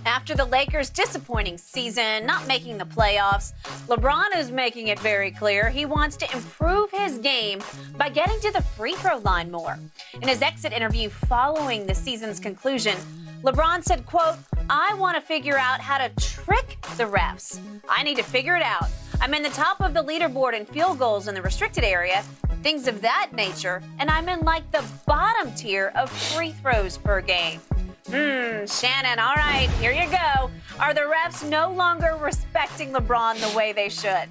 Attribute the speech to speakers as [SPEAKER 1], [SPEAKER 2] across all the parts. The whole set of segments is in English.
[SPEAKER 1] After the Lakers' disappointing season, not making the playoffs, LeBron is making it very clear he wants to improve his game by getting to the free throw line more. In his exit interview following the season's conclusion, LeBron said, quote, "I want to figure out how to trick the refs. I need to figure it out. I'm in the top of the leaderboard in field goals in the restricted area, things of that nature, and I'm in like the bottom tier of free throws per game." Shannon, all right, here you go. Are the refs no longer respecting LeBron the way they should?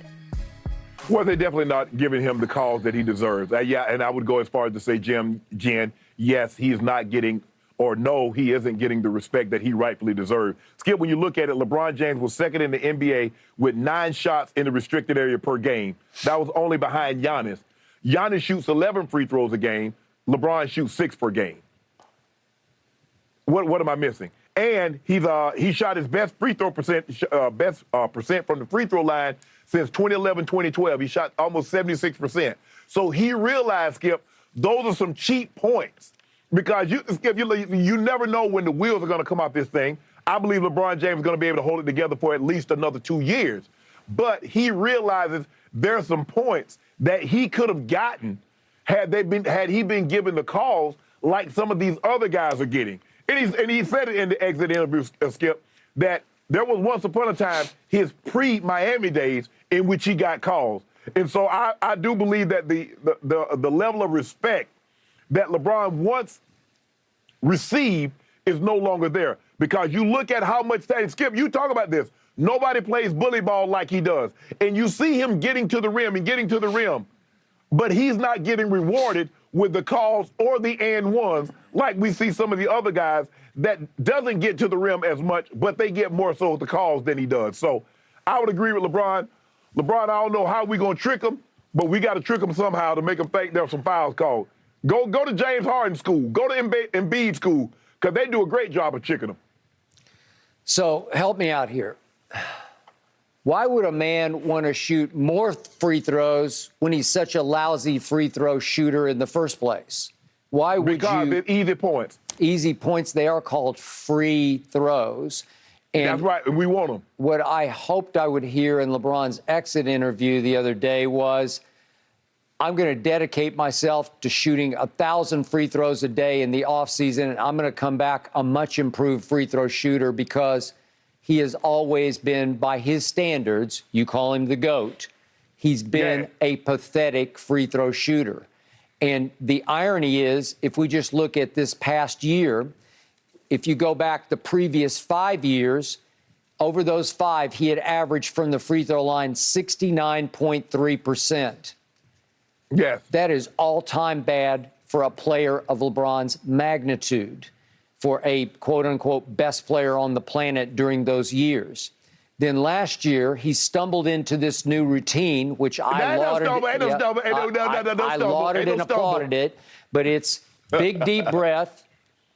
[SPEAKER 2] Well, they're definitely not giving him the calls that he deserves. Yeah, and I would go as far as to say, Jen, yes, he is not getting, or no, he isn't getting the respect that he rightfully deserves. Skip, when you look at it, LeBron James was second in the NBA with 9 shots in the restricted area per game. That was only behind Giannis. Giannis shoots 11 free throws a game. LeBron shoots 6 per game. What am I missing? And he shot his best free throw percent from the free throw line since 2011-2012. He shot almost 76%. So he realized, Skip, those are some cheap points because you never know when the wheels are going to come off this thing. I believe LeBron James is going to be able to hold it together for at least another 2 years. But he realizes there are some points that he could have gotten had he been given the calls like some of these other guys are getting. And he said it in the exit interview, Skip, that there was once upon a time his pre-Miami days in which he got calls. And so I do believe that the level of respect that LeBron once received is no longer there. Because you look at how much that, Skip, you talk about this. Nobody plays bully ball like he does. And you see him getting to the rim, but he's not getting rewarded with the calls or the and ones like we see some of the other guys that doesn't get to the rim as much, but they get more so with the calls than he does. So I would agree with LeBron. LeBron, I don't know how we're going to trick him, but we got to trick him somehow to make him think there's some fouls called. Go to James Harden school. Go to Embiid school, because they do a great job of tricking him.
[SPEAKER 3] So help me out here. Why would a man want to shoot more free throws when he's such a lousy free throw shooter in the first place? Why would
[SPEAKER 2] because it's easy points.
[SPEAKER 3] Easy points, they are called free throws. And
[SPEAKER 2] that's right, we want them.
[SPEAKER 3] What I hoped I would hear in LeBron's exit interview the other day was, I'm going to dedicate myself to shooting 1,000 free throws a day in the offseason, and I'm going to come back a much improved free throw shooter because he has always been, by his standards, you call him the GOAT, he's been a pathetic free throw shooter. And the irony is, if we just look at this past year, if you go back the previous 5 years, over those 5, he had averaged from the free throw line 69.3%.
[SPEAKER 2] Yes.
[SPEAKER 3] That is all-time bad for a player of LeBron's magnitude, for a quote-unquote best player on the planet during those years. Then last year, he stumbled into this new routine, which I lauded. I lauded and applauded it, but it's big, deep breath,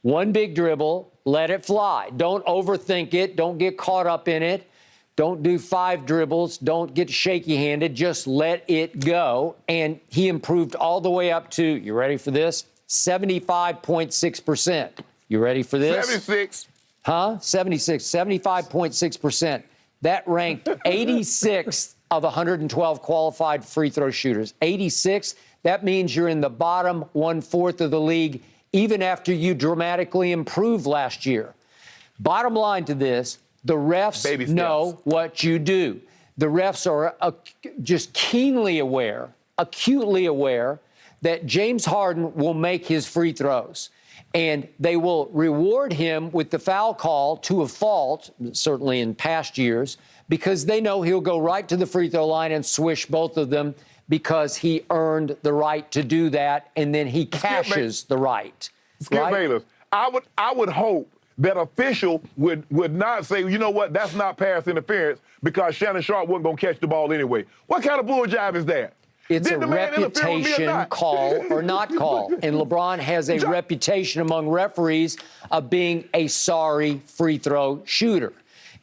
[SPEAKER 3] one big dribble, let it fly. Don't overthink it. Don't get caught up in it. Don't do 5 dribbles. Don't get shaky-handed. Just let it go. And he improved all the way up to, you ready for this? 75.6%. You ready for this?
[SPEAKER 2] 76.
[SPEAKER 3] Huh? 76. 75.6%. That ranked 86th of 112 qualified free throw shooters. 86th. That means you're in the bottom 1/4 of the league, even after you dramatically improved last year. Bottom line to this, the refs know what you do. The refs are just keenly aware, acutely aware, that James Harden will make his free throws. And they will reward him with the foul call to a fault, certainly in past years, because they know he'll go right to the free throw line and swish both of them because he earned the right to do that, and then he cashes the right.
[SPEAKER 2] Skip Bayless, I would hope that official would not say, you know what, that's not pass interference because Shannon Sharp wasn't going to catch the ball anyway. What kind of bull jive is that?
[SPEAKER 3] It's a reputation call or not call. And LeBron has a reputation among referees of being a sorry free throw shooter,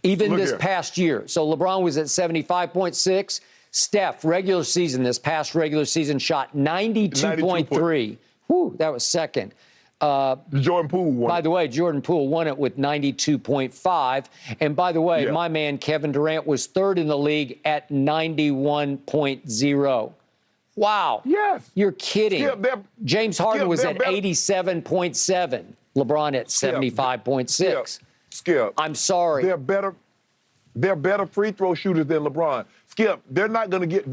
[SPEAKER 3] even this past year. So LeBron was at 75.6. Steph, this past regular season, shot 92.3. Whew, that was second.
[SPEAKER 2] Jordan Poole won.
[SPEAKER 3] By the way, Jordan Poole won it with 92.5. And by the way, my man Kevin Durant was third in the league at 91.0. Wow.
[SPEAKER 2] Yes.
[SPEAKER 3] You're kidding. James Harden was at 87.7. LeBron at 75.6.
[SPEAKER 2] Skip.
[SPEAKER 3] I'm sorry.
[SPEAKER 2] They're better free throw shooters than LeBron. Skip, they're not going to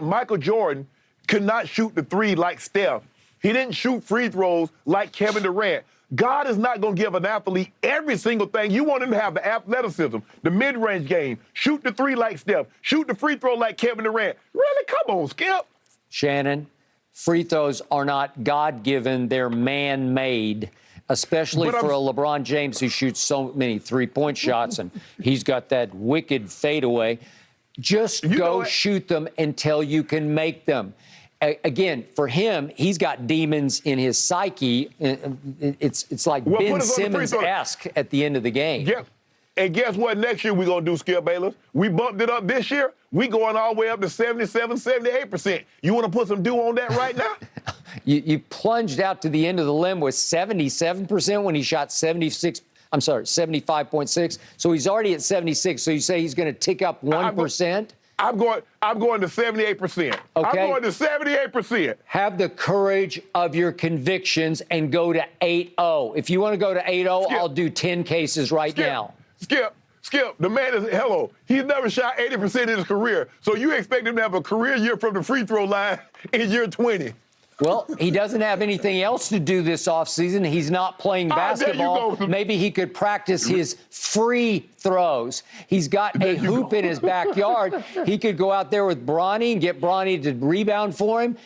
[SPEAKER 2] Michael Jordan could not shoot the three like Steph. He didn't shoot free throws like Kevin Durant. God is not going to give an athlete every single thing. You want him to have the athleticism, the mid-range game, shoot the three like Steph, shoot the free throw like Kevin Durant. Really? Come on, Skip.
[SPEAKER 3] Shannon, free throws are not God-given. They're man-made, especially for a LeBron James who shoots so many three-point shots, and he's got that wicked fadeaway. Just go shoot them until you can make them. Again, for him, he's got demons in his psyche. It's like Ben Simmons-esque at the end of the game.
[SPEAKER 2] Yeah. And guess what next year we're going to do, Skip Bayless? We bumped it up this year. We going all the way up to 77, 78%. You want to put some dew on that right now?
[SPEAKER 3] You plunged out to the end of the limb with 77% when he shot 75.6. So he's already at 76. So you say he's going to tick up 1%?
[SPEAKER 2] I'm going to 78%.
[SPEAKER 3] Okay.
[SPEAKER 2] I'm going to 78%.
[SPEAKER 3] Have the courage of your convictions and go to 8-0. If you want to go to 8-0, I'll do 10 cases right now.
[SPEAKER 2] Skip, the man is, he's never shot 80% in his career. So you expect him to have a career year from the free throw line in year 20.
[SPEAKER 3] Well, he doesn't have anything else to do this offseason. He's not playing basketball. Maybe he could practice his free throws. He's got a hoop in his backyard. He could go out there with Bronny and get Bronny to rebound for him.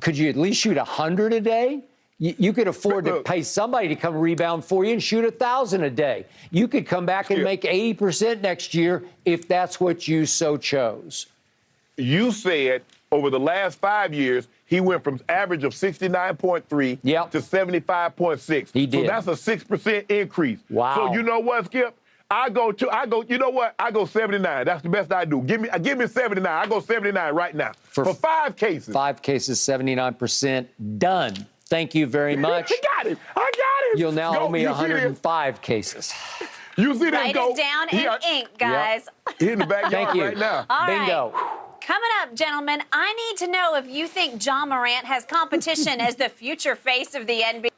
[SPEAKER 3] Could you at least shoot 100 a day? You could afford to pay somebody to come rebound for you and shoot 1,000 a day. You could come back and make 80% next year if that's what you so chose.
[SPEAKER 2] You said over the last 5 years, he went from average of 69.3 to 75.6.
[SPEAKER 3] He did.
[SPEAKER 2] So that's a 6% increase.
[SPEAKER 3] Wow.
[SPEAKER 2] So you know what, Skip? I go 79. That's the best I do. Give me 79. I go 79 right now. For 5 cases.
[SPEAKER 3] 5 cases, 79%. Done. Thank you very much.
[SPEAKER 2] I got him.
[SPEAKER 3] You'll now owe me 105 cases.
[SPEAKER 2] You see that?
[SPEAKER 1] Write it down in ink, guys.
[SPEAKER 2] He's in the backyard right now.
[SPEAKER 1] All
[SPEAKER 3] Bingo.
[SPEAKER 1] Right. Coming up, gentlemen, I need to know if you think John Morant has competition as the future face of the NBA.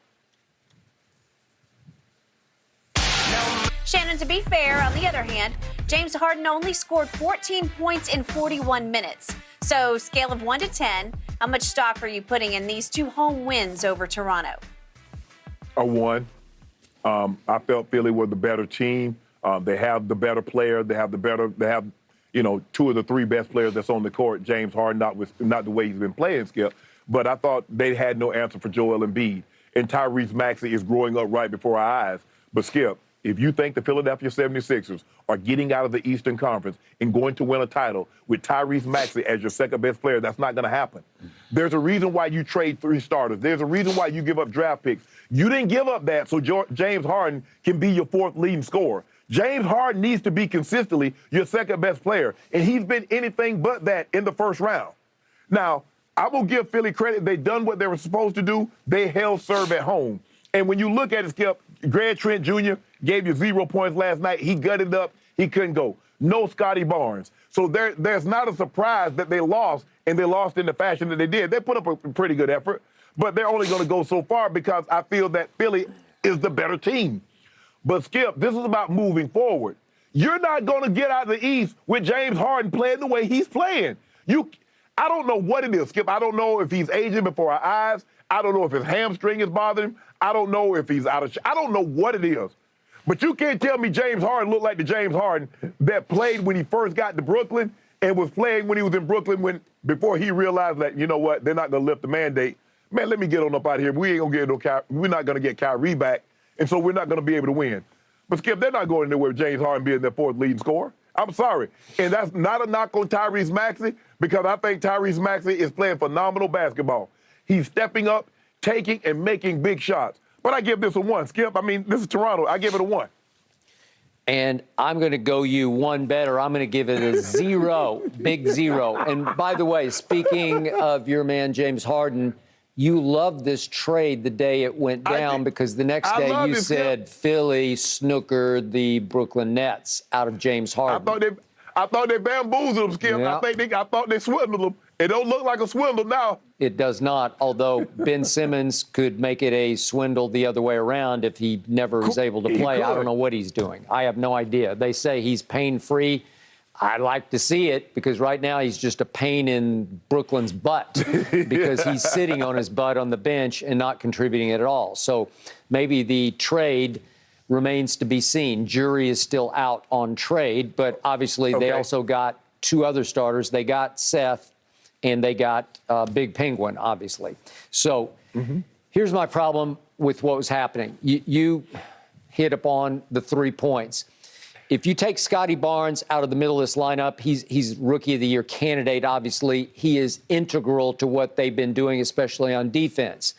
[SPEAKER 1] Shannon, to be fair, on the other hand, James Harden only scored 14 points in 41 minutes. So, scale of 1 to 10, how much stock are you putting in these 2 home wins over Toronto?
[SPEAKER 2] A 1. I felt Philly were the better team. They have the better player. They have 2 of the 3 best players that's on the court. James Harden, not the way he's been playing, Skip. But I thought they had no answer for Joel Embiid. And Tyrese Maxey is growing up right before our eyes. But, Skip, if you think the Philadelphia 76ers are getting out of the Eastern Conference and going to win a title with Tyrese Maxey as your second-best player, that's not going to happen. There's a reason why you trade 3 starters. There's a reason why you give up draft picks. You didn't give up that so James Harden can be your 4th leading scorer. James Harden needs to be consistently your second-best player, and he's been anything but that in the first round. Now, I will give Philly credit. They done what they were supposed to do. They held serve at home. And when you look at it, Skip, Greg Trent Jr. gave you 0 points last night. He gutted up. He couldn't go. No Scotty Barnes. So there's not a surprise that they lost, and they lost in the fashion that they did. They put up a pretty good effort, but they're only going to go so far because I feel that Philly is the better team. But, Skip, this is about moving forward. You're not going to get out of the East with James Harden playing the way he's playing. I don't know what it is, Skip. I don't know if he's aging before our eyes. I don't know if his hamstring is bothering him. I don't know if he's out of shape. I don't know what it is. But you can't tell me James Harden looked like the James Harden that played when he first got to Brooklyn and was playing when he was in Brooklyn before he realized that, you know what, they're not going to lift the mandate. Man, let me get on up out of here. We're not going to get Kyrie back, and so we're not going to be able to win. But, Skip, they're not going anywhere with James Harden being their 4th leading scorer. I'm sorry. And that's not a knock on Tyrese Maxey because I think Tyrese Maxey is playing phenomenal basketball. He's stepping up, taking and making big shots. But I give this a 1, Skip. I mean, this is Toronto. I give it a 1.
[SPEAKER 3] And I'm going to go you one better. I'm going to give it a 0, big 0. And by the way, speaking of your man, James Harden, you loved this trade the day it went down because the next day you said Philly snookered the Brooklyn Nets out of James Harden.
[SPEAKER 2] I thought they bamboozled them, Skip.
[SPEAKER 3] Yeah.
[SPEAKER 2] I thought they swindled them. It don't look like a swindle now.
[SPEAKER 3] It does not, although Ben Simmons could make it a swindle the other way around if he never is able to play. I don't know what he's doing. I have no idea. They say he's pain-free. I'd like to see it because right now he's just a pain in Brooklyn's butt because he's sitting on his butt on the bench and not contributing at all. So maybe the trade remains to be seen. Jury is still out on trade, but obviously they also got two other starters. They got Seth and they got Big Penguin, obviously. So here's my problem with what was happening. You hit upon the 3 points. If you take Scotty Barnes out of the middle of this lineup, he's Rookie of the Year candidate, obviously. He is integral to what they've been doing, especially on defense.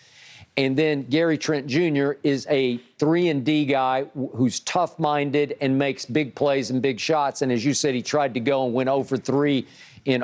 [SPEAKER 3] And then Gary Trent Jr. is a 3-and-D guy who's tough-minded and makes big plays and big shots. And as you said, he tried to go and went 0 for 3 in